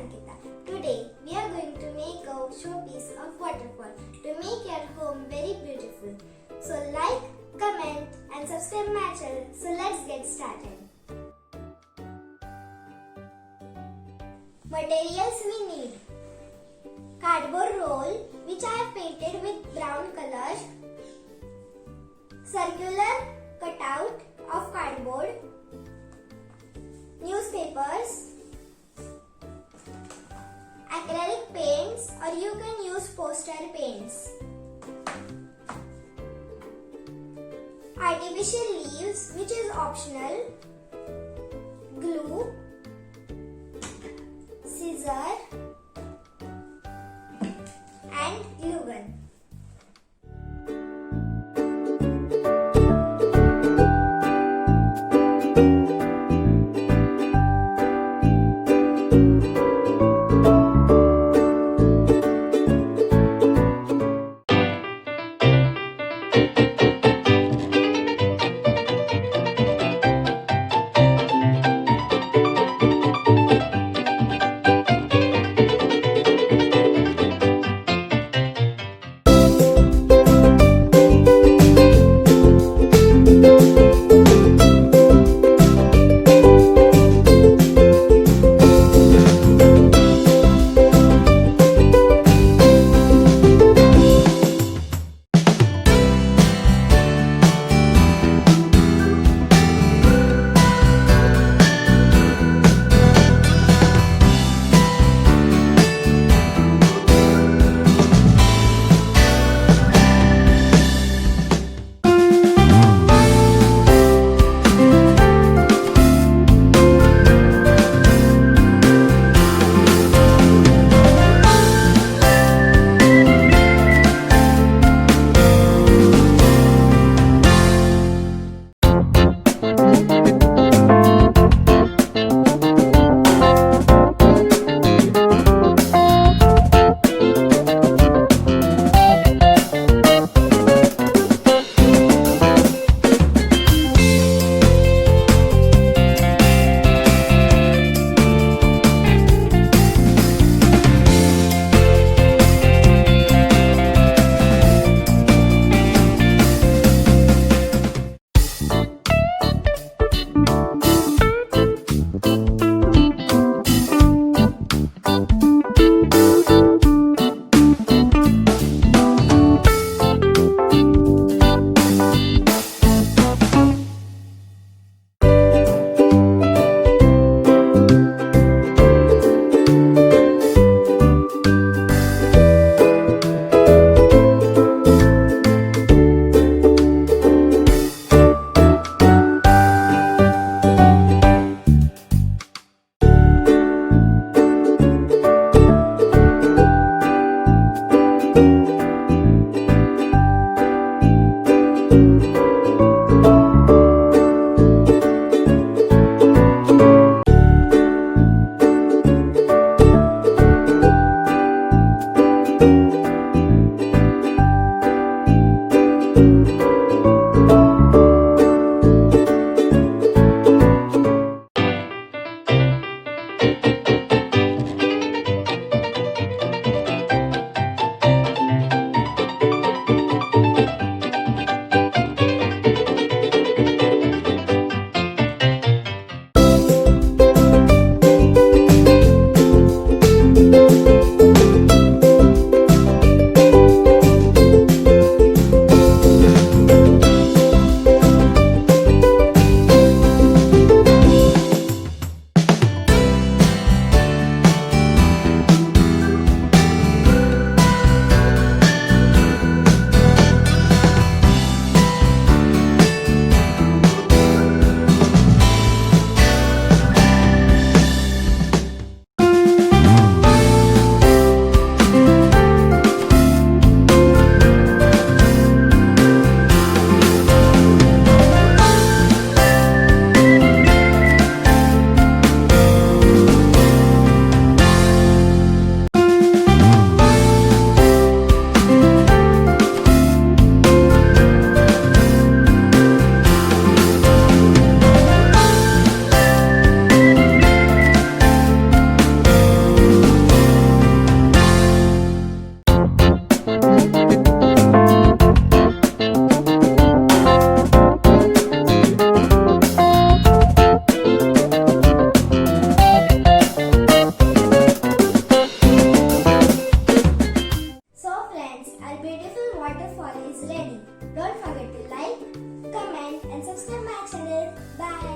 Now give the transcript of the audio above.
Ankita. Today we are going to make a showpiece of waterfall to make your home very beautiful. So like, comment and subscribe my channel. So let's get started. Materials we need: cardboard roll which I have painted with brown color, circular cutout of cardboard, newspapers, acrylic paints or you can use poster paints, artificial leaves which is optional, glue, scissor and glue gun. Bye.